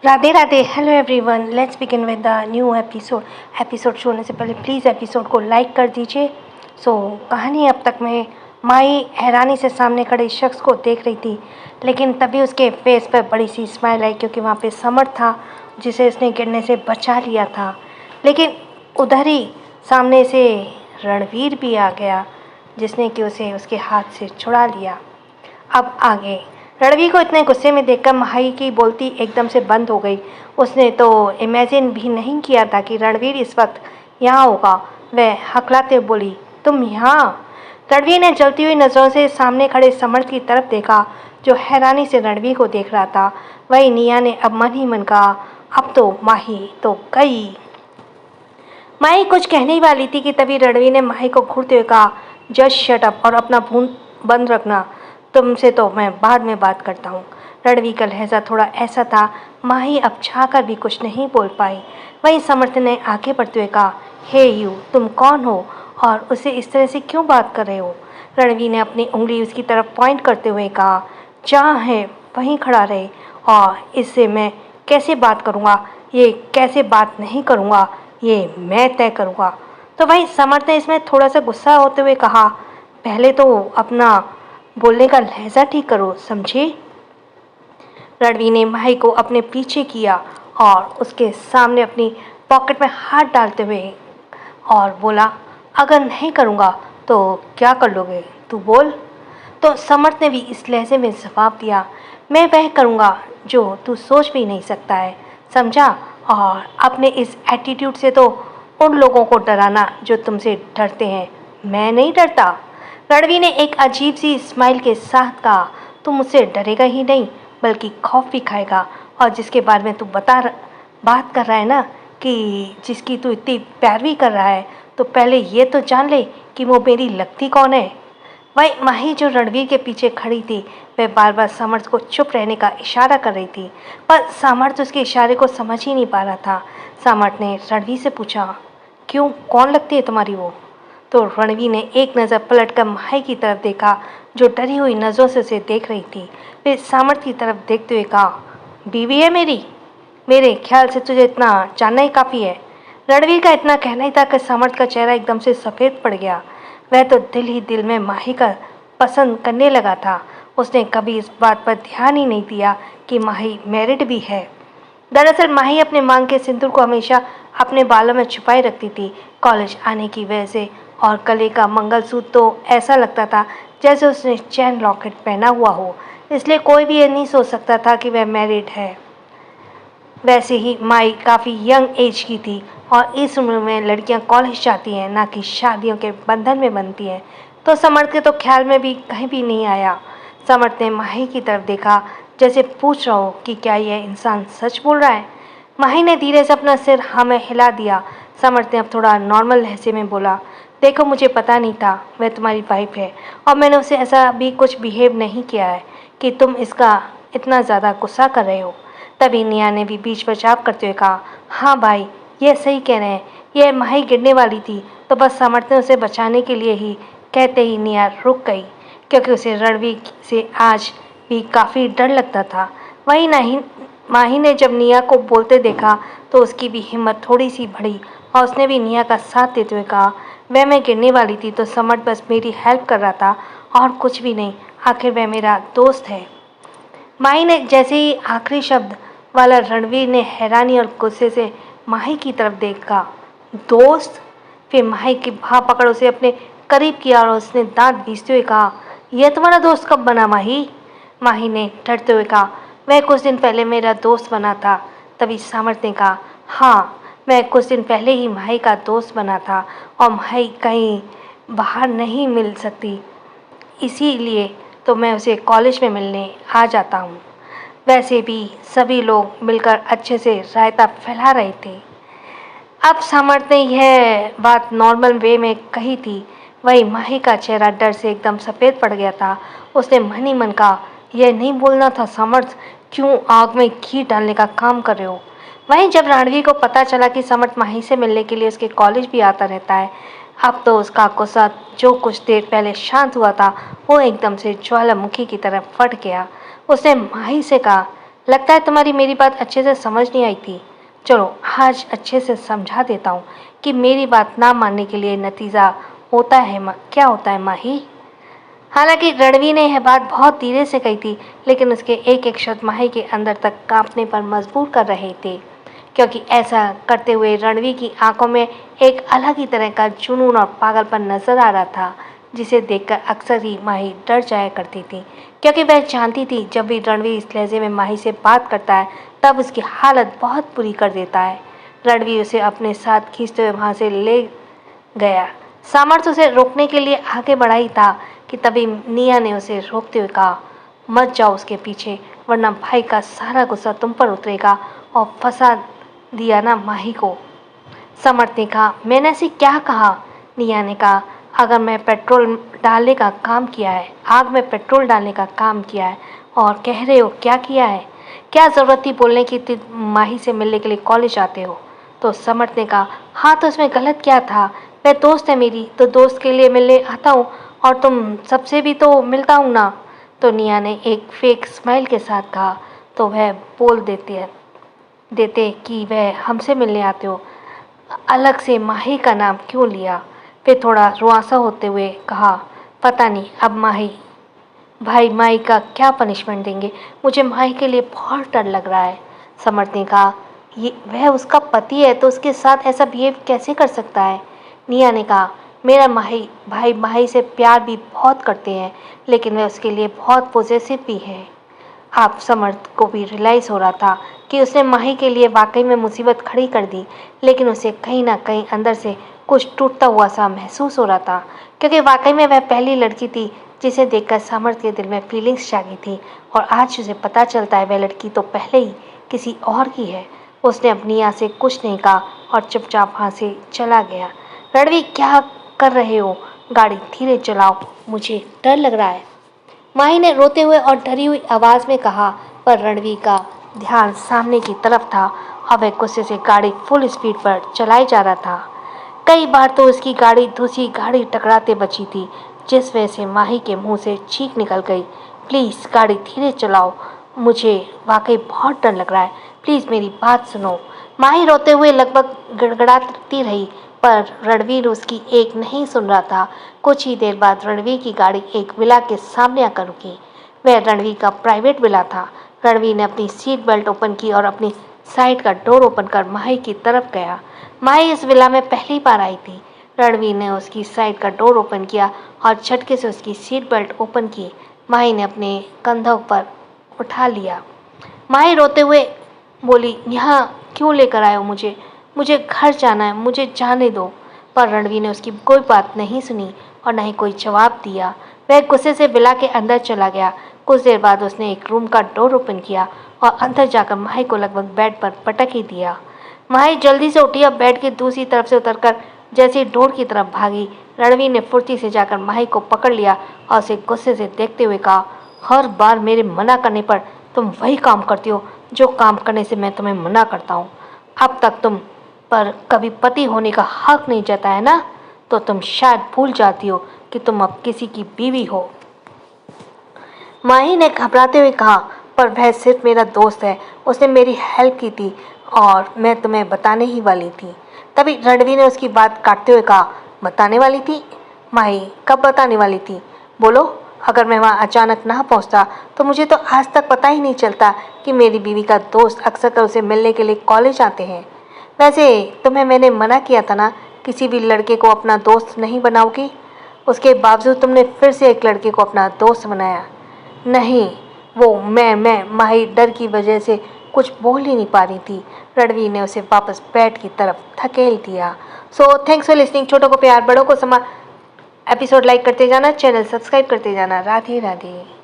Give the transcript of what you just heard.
Radhe Radhe. Hello everyone, let's begin with the new episode शुरू होने से पहले प्लीज़ एपिसोड को लाइक कर दीजिए। कहानी अब तक में माई हैरानी से सामने खड़े शख्स को देख रही थी, लेकिन तभी उसके फेस पर बड़ी सी स्माइल आई क्योंकि वहाँ पे समर था जिसे उसने गिरने से बचा लिया था। लेकिन उधर ही सामने से रणवीर भी आ गया जिसने कि उसे उसके हाथ से छुड़ा लिया। अब आगे रणवीर को इतने गुस्से में देखकर माही की बोलती एकदम से बंद हो गई। उसने तो इमेजिन भी नहीं किया था कि रणवीर इस वक्त यहाँ होगा। वह हकलाते बोली, तुम यहाँ? रणवीर ने जलती हुई नज़रों से सामने खड़े समर्थ की तरफ देखा जो हैरानी से रणवीर को देख रहा था। वही निया ने अब मन ही मन कहा, अब तो माही तो गई। माही कुछ कहने ही वाली थी कि तभी रणवीर ने माही को घूरते हुए कहा, जस्ट शट अप और अपना फोन बंद रखना, तुमसे तो मैं बाद में बात करता हूँ। रणवीर का लहजा थोड़ा ऐसा था, माही अब चाहकर भी कुछ नहीं बोल पाई। वहीं समर्थ ने आगे बढ़ते हुए कहा, हे यू, तुम कौन हो और उसे इस तरह से क्यों बात कर रहे हो? रणवीर ने अपनी उंगली उसकी तरफ पॉइंट करते हुए कहा, जहाँ है वहीं खड़ा रहे और इससे मैं कैसे बात करूँगा, ये कैसे बात नहीं करूँगा, ये मैं तय करूँगा। तो भाई समर्थ ने इसमें थोड़ा सा गुस्सा होते हुए कहा, पहले तो अपना बोलने का लहजा ठीक करो, समझे? रणवीर ने माही को अपने पीछे किया और उसके सामने अपनी पॉकेट में हाथ डालते हुए और बोला, अगर नहीं करूँगा तो क्या कर लोगे, तू बोल। तो समर्थ ने भी इस लहजे में जवाब दिया, मैं वह करूँगा जो तू सोच भी नहीं सकता है, समझा? और अपने इस एटीट्यूड से तो उन लोगों को डराना जो तुमसे डरते हैं, मैं नहीं डरता। रणवीर ने एक अजीब सी स्माइल के साथ कहा, तू मुझसे डरेगा ही नहीं बल्कि खौफ भी खाएगा। और जिसके बारे में तू बात कर रहा है ना, कि जिसकी तू इतनी पैरवी कर रहा है, तो पहले ये तो जान ले कि वो मेरी लगती कौन है। वही माही जो रणवीर के पीछे खड़ी थी, वह बार बार समर्थ को चुप रहने का इशारा कर रही थी, पर समर्थ उसके इशारे को समझ ही नहीं पा रहा था। समर्थ ने रणवीर से पूछा, क्यों, कौन लगती है तुम्हारी वो? तो रणवीर ने एक नज़र पलटकर माही की तरफ देखा जो डरी हुई नज़रों से उसे देख रही थी। फिर समर्थ की तरफ देखते हुए कहा, बीवी है मेरी? मेरे ख्याल से तुझे इतना जानना ही काफ़ी है। रणवीर का इतना कहना ही था कि समर्थ का चेहरा एकदम से सफ़ेद पड़ गया। वह तो दिल ही दिल में माही का पसंद करने लगा था। उसने कभी इस बात पर ध्यान ही नहीं दिया कि माही मैरिड भी है। दरअसल माही अपने मांग के सिंदूर को हमेशा अपने बालों में छुपाए रखती थी कॉलेज आने की वजह से, और गले का मंगलसूत्र तो ऐसा लगता था जैसे उसने चैन लॉकेट पहना हुआ हो, इसलिए कोई भी ये नहीं सोच सकता था कि वह मैरिड है। वैसे ही माई काफ़ी यंग एज की थी और इस उम्र में लड़कियां कॉलेज जाती हैं, ना कि शादियों के बंधन में बनती हैं। तो समर्थ के तो ख्याल में भी कहीं भी नहीं आया। समर्थ ने माही की तरफ देखा जैसे पूछ रहा हो कि क्या यह इंसान सच बोल रहा है। माही ने धीरे से अपना सिर हाँ में हिला दिया। समर्थ ने अब थोड़ा नॉर्मल लहजे में बोला, देखो मुझे पता नहीं था वह तुम्हारी वाइफ है और मैंने उसे ऐसा भी कुछ बिहेव नहीं किया है कि तुम इसका इतना ज़्यादा गुस्सा कर रहे हो। तभी निया ने भी बीच बचाव करते हुए कहा, हाँ भाई ये सही कह रहे हैं, यह माही गिरने वाली थी तो बस समर्थ ने उसे बचाने के लिए ही। कहते ही निया रुक गई क्योंकि उसे रणवीर से आज भी काफ़ी डर लगता था। वहीं नहीं माही ने जब निया को बोलते देखा तो उसकी भी हिम्मत थोड़ी सी बढ़ी और उसने भी निया का साथ देते हुए कहा, वह मैं गिरने वाली थी तो समर्थ बस मेरी हेल्प कर रहा था और कुछ भी नहीं, आखिर वह मेरा दोस्त है। माही ने जैसे ही आखिरी शब्द वाला रणवीर ने हैरानी और गुस्से से माही की तरफ देखा, दोस्त? फिर माही की बाह पकड़ उसे अपने करीब किया और उसने दांत बीसते हुए कहा, यह तुम्हारा दोस्त कब बना माही? माही ने डरते हुए कहा, वह कुछ दिन पहले मेरा दोस्त बना था। तभी सामर्थ ने कहा, हाँ मैं कुछ दिन पहले ही माही का दोस्त बना था और माही कहीं बाहर नहीं मिल सकती, इसीलिए तो मैं उसे कॉलेज में मिलने आ जाता हूँ। वैसे भी सभी लोग मिलकर अच्छे से रायता फैला रहे थे। अब समर्थ ने यह बात नॉर्मल वे में कही थी। वही माही का चेहरा डर से एकदम सफ़ेद पड़ गया था। उसने मन ही मन कहा, यह नहीं बोलना था समर्थ, क्यों आग में घी डालने का काम कर रहे हो? वहीं जब रणवीर को पता चला कि समर्थ माही से मिलने के लिए उसके कॉलेज भी आता रहता है, अब तो उसका गुस्सा जो कुछ देर पहले शांत हुआ था वो एकदम से ज्वालामुखी की तरह फट गया। उसने माही से कहा, लगता है तुम्हारी मेरी बात अच्छे से समझ नहीं आई थी। चलो आज अच्छे से समझा देता हूँ कि मेरी बात ना मानने के लिए नतीजा होता है क्या होता है माही। हालांकि रणवी ने यह बात बहुत धीरे से कही थी, लेकिन उसके एक एक शब्द माही के अंदर तक कांपने पर मजबूर कर रहे थे, क्योंकि ऐसा करते हुए रणवी की आंखों में एक अलग ही तरह का जुनून और पागलपन नजर आ रहा था, जिसे देखकर अक्सर ही माही डर जाया करती थी, क्योंकि वह जानती थी जब भी रणवी इस लहजे में माही से बात करता है तब उसकी हालत बहुत बुरी कर देता है। रणवी उसे अपने साथ खींचते हुए वहां से ले गया। सामर्थ्य उसे रोकने के लिए आगे बढ़ा ही था कि तभी निया ने उसे रोकते हुए कहा, मत जाओ उसके पीछे, वरना भाई का सारा गुस्सा तुम पर उतरेगा और फंसा दिया ना माही को। समर्थ ने कहा, मैंने ऐसे क्या कहा? निया ने कहा, अगर मैं पेट्रोल डालने का काम किया है, आग में पेट्रोल डालने का काम किया है और कह रहे हो क्या किया है? क्या ज़रूरत थी बोलने की तुम माही से मिलने के लिए कॉलेज आते हो? तो समर्थ ने कहा, हाँ तो इसमें गलत क्या था? वह दोस्त है मेरी, तो दोस्त के लिए मिलने आता हूँ और तुम सबसे भी तो मिलता हूँ ना। तो निया ने एक फेक स्माइल के साथ कहा, तो वह बोल देते कि वह हमसे मिलने आते हो, अलग से माही का नाम क्यों लिया? फिर थोड़ा रुआसा होते हुए कहा, पता नहीं अब भाई माही का क्या पनिशमेंट देंगे, मुझे माही के लिए बहुत डर लग रहा है। समर्थ ने कहा, ये वह उसका पति है तो उसके साथ ऐसा बिहेव कैसे कर सकता है? निया ने कहा, मेरा भाई माही से प्यार भी बहुत करते हैं, लेकिन वह उसके लिए बहुत पॉसेसिव भी है। आप समर्थ को भी रियलाइज़ हो रहा था कि उसने माही के लिए वाकई में मुसीबत खड़ी कर दी, लेकिन उसे कहीं ना कहीं अंदर से कुछ टूटता हुआ सा महसूस हो रहा था, क्योंकि वाकई में वह पहली लड़की थी जिसे देखकर समर्थ के दिल में फीलिंग्स जागी थी, और आज उसे पता चलता है वह लड़की तो पहले ही किसी और की है। उसने अपनी यहाँ से कुछ नहीं कहा और चुपचाप वहाँ से चला गया। रणवी, क्या कर रहे हो? गाड़ी धीरे चलाओ, मुझे डर लग रहा है, माही ने रोते हुए और डरी हुई आवाज़ में कहा। पर रणवी का ध्यान सामने की तरफ था और वह गुस्से से गाड़ी फुल स्पीड पर चलाई जा रहा था। कई बार तो उसकी गाड़ी दूसरी गाड़ी टकराते बची थी, जिस वजह से माही के मुंह से चीख निकल गई, प्लीज़ गाड़ी धीरे चलाओ, मुझे वाकई बहुत डर लग रहा है, प्लीज़ मेरी बात सुनो। माही रोते हुए लगभग गड़गड़ाती रही, पर रणवीर उसकी एक नहीं सुन रहा था। कुछ ही देर बाद रणवीर की गाड़ी एक विला के सामने आकर रुकी। वह रणवीर का प्राइवेट विला था। रणवीर ने अपनी सीट बेल्ट ओपन की और अपनी साइड का डोर ओपन कर माही की तरफ गया। माही इस विला में पहली बार आई थी। रणवीर ने उसकी साइड का डोर ओपन किया और झटके से उसकी सीट बेल्ट ओपन की। माही ने अपने कंधों पर उठा लिया। माही रोते हुए बोली, यहाँ क्यों लेकर आए हो मुझे? मुझे घर जाना है, मुझे जाने दो। पर रणवीर ने उसकी कोई बात नहीं सुनी और न ही कोई जवाब दिया। वह गुस्से से विला के अंदर चला गया। कुछ देर बाद उसने एक रूम का डोर ओपन किया और अंदर जाकर माही को लगभग बेड पर पटक ही दिया। माही जल्दी से उठी और बेड की दूसरी तरफ से उतरकर जैसे डोर की तरफ भागी। रणवीर ने फुर्ती से जाकर माही को पकड़ लिया और उसे गुस्से से देखते हुए कहा, हर बार मेरे मना करने पर तुम वही काम करती हो जो काम करने से मैं तुम्हें मना करता हूँ। अब तक तुम पर कभी पति होने का हक नहीं जताया ना, तो तुम शायद भूल जाती हो कि तुम अब किसी की बीवी हो। माही ने घबराते हुए कहा, पर वह सिर्फ मेरा दोस्त है, उसने मेरी हेल्प की थी और मैं तुम्हें बताने ही वाली थी। तभी रणवीर ने उसकी बात काटते हुए कहा, बताने वाली थी? माही, कब बताने वाली थी? बोलो, अगर मैं वहाँ अचानक ना पहुँचता तो मुझे तो आज तक पता ही नहीं चलता कि मेरी बीवी का दोस्त अक्सर कर उसे मिलने के लिए कॉलेज आते हैं। वैसे तुम्हें मैंने मना किया था ना, किसी भी लड़के को अपना दोस्त नहीं बनाओगी। उसके बावजूद तुमने फिर से एक लड़के को अपना दोस्त बनाया। नहीं, वो मैं माही डर की वजह से कुछ बोल ही नहीं पा रही थी। रणवीर ने उसे वापस बेड की तरफ धकेल दिया। So thanks for listening. छोटों को प्यार, बड़ों को सम्मान। एपिसोड लाइक करते जाना, चैनल सब्सक्राइब करते जाना। राधे राधे।